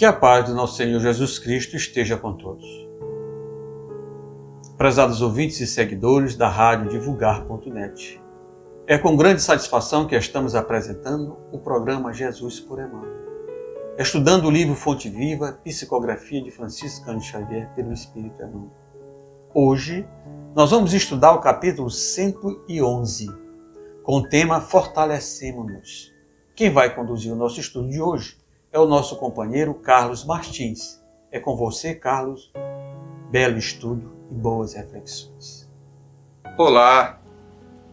Que a paz do nosso Senhor Jesus Cristo esteja com todos. Prezados ouvintes e seguidores da Rádio Divulgar.net, é com grande satisfação que estamos apresentando o programa Jesus por Emmanuel, estudando o livro Fonte Viva, Psicografia de Francisco Cândido Xavier pelo Espírito Emmanuel. Hoje, nós vamos estudar o capítulo 111, com o tema Fortalecemo-nos. Quem vai conduzir o nosso estudo de hoje é o nosso companheiro Carlos Martins. É com você, Carlos. Belo estudo e boas reflexões. Olá,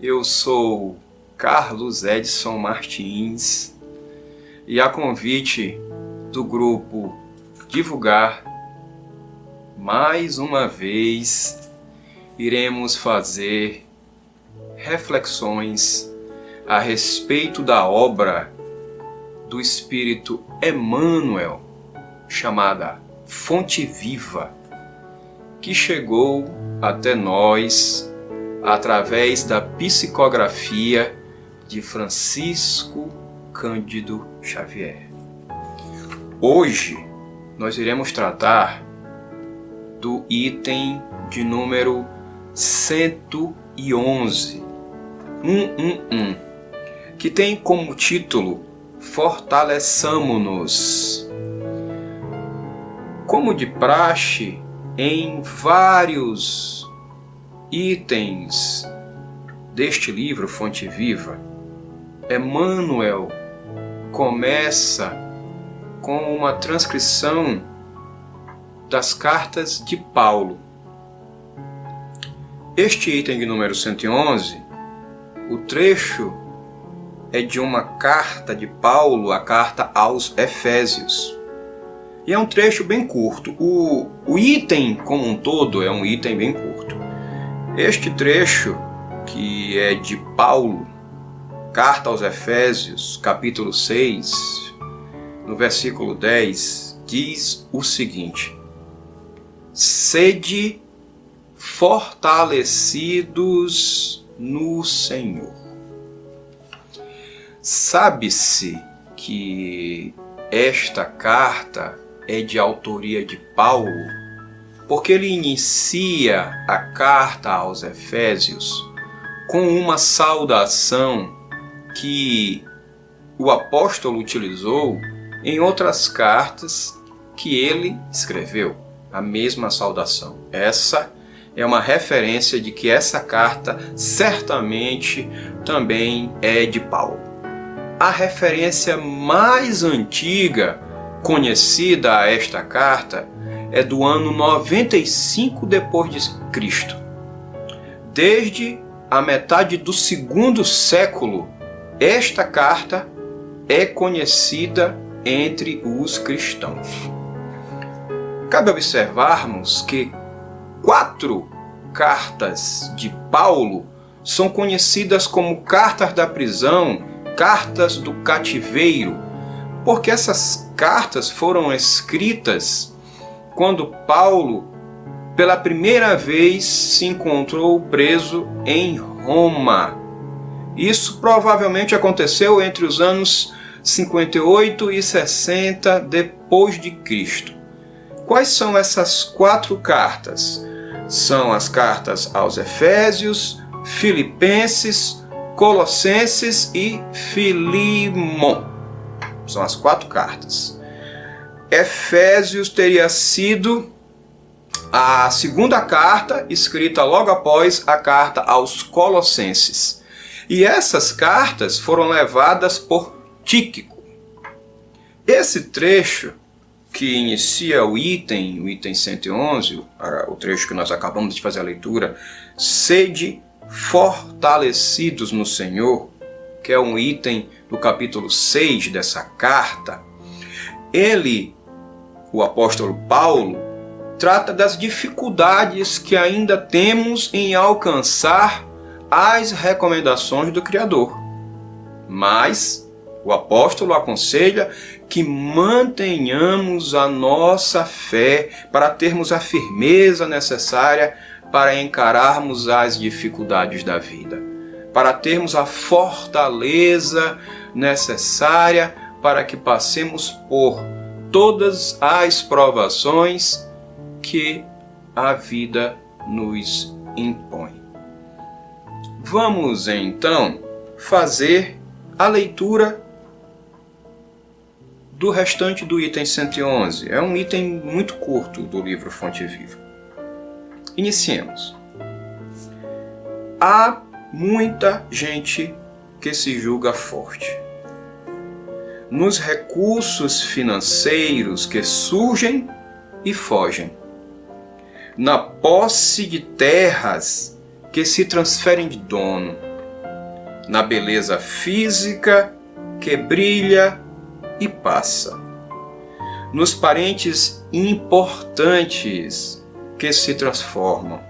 eu sou Carlos Edson Martins e a convite do grupo Divulgar, mais uma vez iremos fazer reflexões a respeito da obra do Espírito Emmanuel, chamada Fonte Viva, que chegou até nós através da psicografia de Francisco Cândido Xavier. Hoje nós iremos tratar do item de número 111, que tem como título Fortaleçamo-nos. Como de praxe, em vários itens deste livro Fonte Viva, Emmanuel começa com uma transcrição das cartas de Paulo. Este item de número 111, o trecho é de uma carta de Paulo, a carta aos Efésios. E é um trecho bem curto. O item como um todo é um item bem curto. Este trecho, que é de Paulo, carta aos Efésios, capítulo 6, no versículo 10, diz o seguinte: sede fortalecidos no Senhor. Sabe-se que esta carta é de autoria de Paulo, porque ele inicia a carta aos Efésios com uma saudação que o apóstolo utilizou em outras cartas que ele escreveu, a mesma saudação. Essa é uma referência de que essa carta certamente também é de Paulo. A referência mais antiga conhecida a esta carta é do ano 95 depois de Cristo. Desde a metade do segundo século, esta carta é conhecida entre os cristãos. Cabe observarmos que 4 cartas de Paulo são conhecidas como cartas da prisão, cartas do cativeiro, porque essas cartas foram escritas quando Paulo, pela primeira vez, se encontrou preso em Roma. Isso provavelmente aconteceu entre os anos 58 e 60 depois de Cristo. Quais são essas 4 cartas? São as cartas aos Efésios, Filipenses, Colossenses e Filimon. São as 4 cartas. Efésios teria sido a segunda carta, escrita logo após a carta aos Colossenses. E essas cartas foram levadas por Tíquico. Esse trecho que inicia o item 111, o trecho que nós acabamos de fazer a leitura, sede fortalecidos no Senhor, que é um item do capítulo 6 dessa carta, o apóstolo Paulo, trata das dificuldades que ainda temos em alcançar as recomendações do Criador. Mas o apóstolo aconselha que mantenhamos a nossa fé para termos a firmeza necessária para encararmos as dificuldades da vida, para termos a fortaleza necessária para que passemos por todas as provações que a vida nos impõe. Vamos então fazer a leitura do restante do item 111. É um item muito curto do livro Fonte Viva. Iniciemos. Há muita gente que se julga forte. Nos recursos financeiros que surgem e fogem. Na posse de terras que se transferem de dono. Na beleza física que brilha e passa. Nos parentes importantes que se transformam.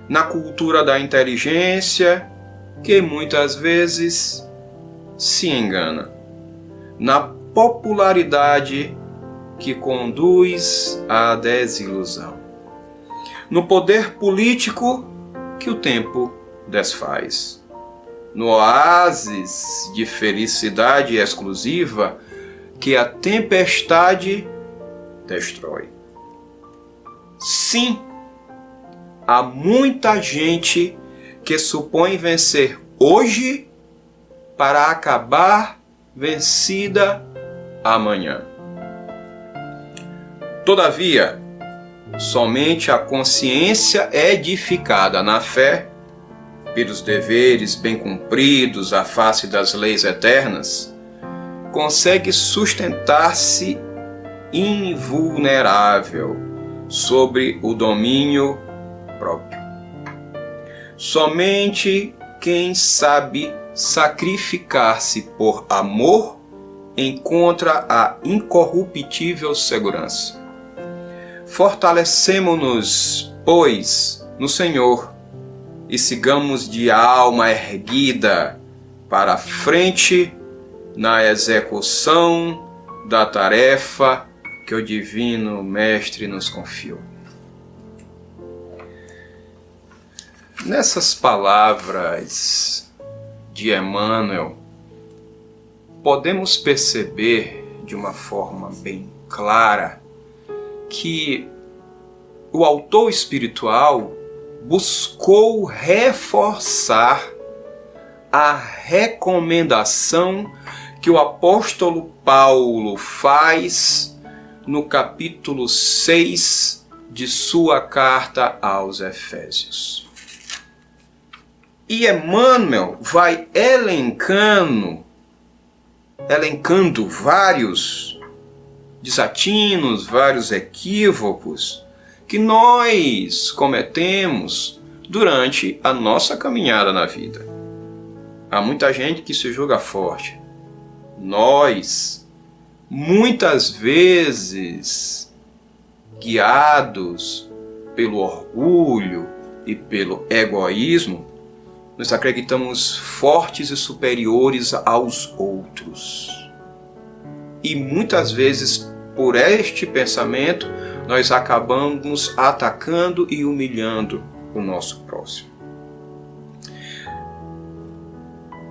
Na cultura da inteligência que muitas vezes se engana. Na popularidade que conduz à desilusão. No poder político que o tempo desfaz. No oásis de felicidade exclusiva que a tempestade destrói. Sim, há muita gente que supõe vencer hoje para acabar vencida amanhã. Todavia, somente a consciência edificada na fé, pelos deveres bem cumpridos à face das leis eternas, consegue sustentar-se invulnerável sobre o domínio próprio. Somente quem sabe sacrificar-se por amor encontra a incorruptível segurança. Fortalecemo-nos, pois, no Senhor e sigamos de alma erguida para a frente na execução da tarefa que o Divino Mestre nos confiou. Nessas palavras de Emmanuel, podemos perceber de uma forma bem clara que o autor espiritual buscou reforçar a recomendação que o apóstolo Paulo faz no capítulo 6 de sua carta aos Efésios. E Emmanuel vai elencando vários desatinos, vários equívocos que nós cometemos durante a nossa caminhada na vida. Há muita gente que se julga forte. Nós, muitas vezes, guiados pelo orgulho e pelo egoísmo, nós acreditamos fortes e superiores aos outros. E muitas vezes, por este pensamento, nós acabamos atacando e humilhando o nosso próximo.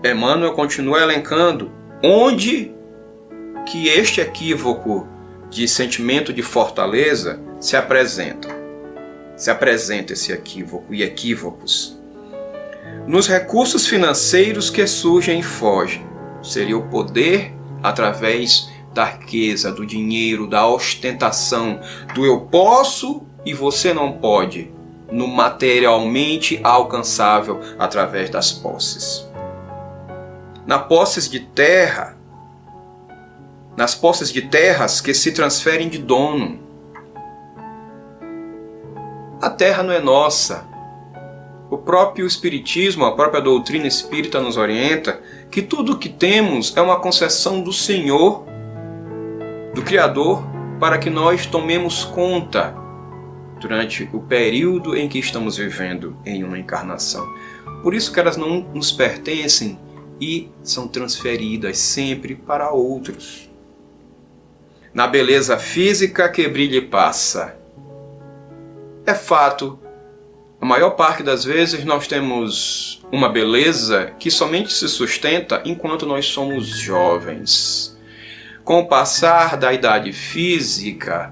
Emmanuel continua elencando onde que este equívoco de sentimento de fortaleza se apresenta. Se apresenta esse equívoco e equívocos. Nos recursos financeiros que surgem e fogem. Seria o poder através da riqueza, do dinheiro, da ostentação, do eu posso e você não pode, no materialmente alcançável através das posses. Nas posses de terras que se transferem de dono. A terra não é nossa. O próprio Espiritismo, a própria doutrina espírita nos orienta que tudo o que temos é uma concessão do Senhor, do Criador, para que nós tomemos conta durante o período em que estamos vivendo em uma encarnação. Por isso que elas não nos pertencem e são transferidas sempre para outros. Na beleza física que brilha e passa. É fato, a maior parte das vezes nós temos uma beleza que somente se sustenta enquanto nós somos jovens. Com o passar da idade física,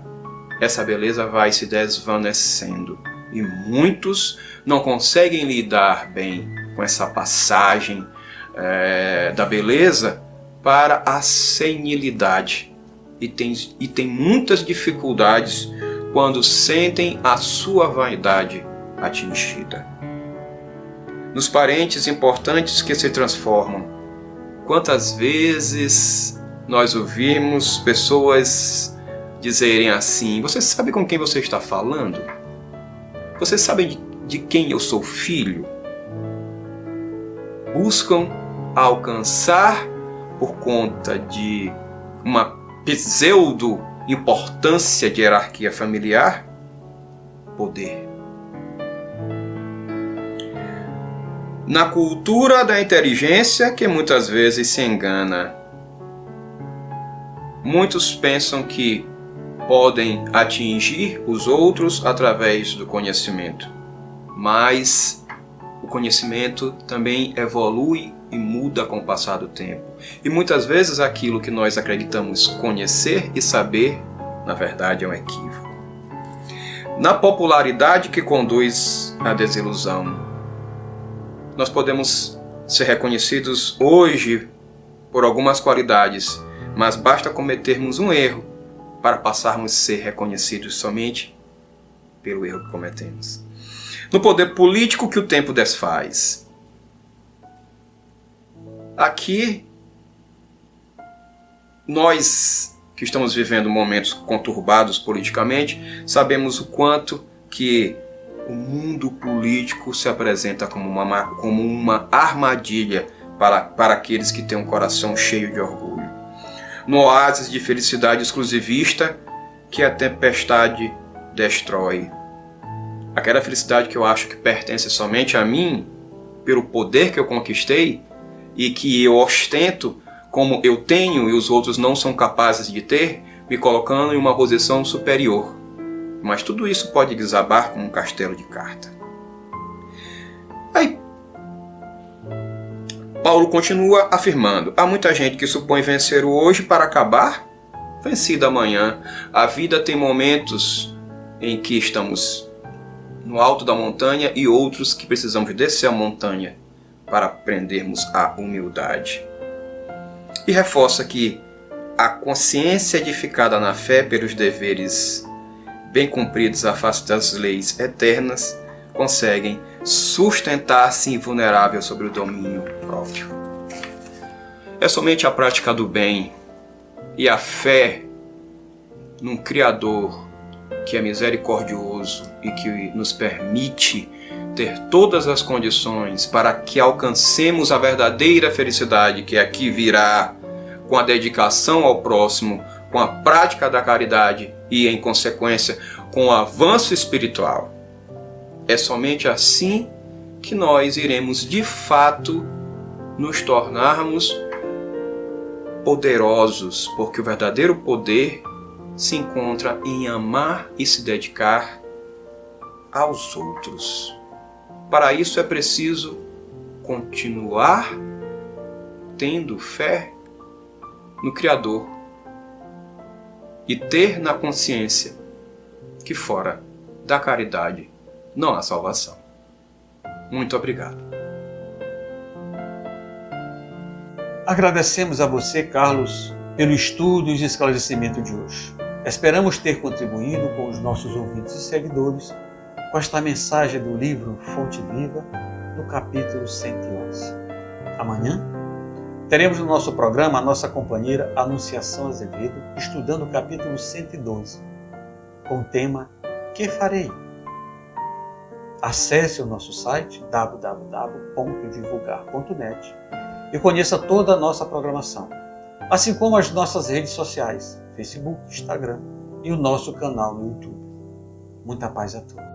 essa beleza vai se desvanecendo e muitos não conseguem lidar bem com essa passagem da beleza para a senilidade e tem muitas dificuldades quando sentem a sua vaidade atingida. Nos parentes importantes que se transformam, quantas vezes nós ouvimos pessoas dizerem assim: você sabe com quem você está falando? Você sabe de quem eu sou filho? Buscam alcançar, por conta de uma pseudo-importância de hierarquia familiar, poder. Na cultura da inteligência que muitas vezes se engana. Muitos pensam que podem atingir os outros através do conhecimento, mas o conhecimento também evolui e muda com o passar do tempo. E muitas vezes aquilo que nós acreditamos conhecer e saber, na verdade é um equívoco. Na popularidade que conduz à desilusão, nós podemos ser reconhecidos hoje por algumas qualidades, mas basta cometermos um erro para passarmos a ser reconhecidos somente pelo erro que cometemos. No poder político que o tempo desfaz. Aqui, nós que estamos vivendo momentos conturbados politicamente, sabemos o quanto que o mundo político se apresenta como uma armadilha para aqueles que têm um coração cheio de orgulho. No oásis de felicidade exclusivista que a tempestade destrói. Aquela felicidade que eu acho que pertence somente a mim, pelo poder que eu conquistei e que eu ostento como eu tenho e os outros não são capazes de ter, me colocando em uma posição superior. Mas tudo isso pode desabar como um castelo de carta. Aí, Paulo continua afirmando: há muita gente que supõe vencer o hoje para acabar vencido amanhã. A vida tem momentos em que estamos no alto da montanha e outros que precisamos descer a montanha para aprendermos a humildade. E reforça que a consciência edificada na fé pelos deveres bem cumpridos à face das leis eternas conseguem sustentar-se invulnerável sobre o domínio próprio. É somente a prática do bem e a fé num Criador que é misericordioso e que nos permite ter todas as condições para que alcancemos a verdadeira felicidade que aqui virá com a dedicação ao próximo, com a prática da caridade e, em consequência, com o avanço espiritual. É somente assim que nós iremos, de fato, nos tornarmos poderosos, porque o verdadeiro poder se encontra em amar e se dedicar aos outros. Para isso é preciso continuar tendo fé no Criador e ter na consciência que fora da caridade não há salvação. Muito obrigado. Agradecemos a você, Carlos, pelo estudo e esclarecimento de hoje. Esperamos ter contribuído com os nossos ouvintes e seguidores com esta mensagem do livro Fonte Viva, no capítulo 111. Amanhã, teremos no nosso programa a nossa companheira Anunciação Azevedo, estudando o capítulo 112, com o tema Que Farei? Acesse o nosso site www.divulgar.net e conheça toda a nossa programação, assim como as nossas redes sociais, Facebook, Instagram e o nosso canal no YouTube. Muita paz a todos.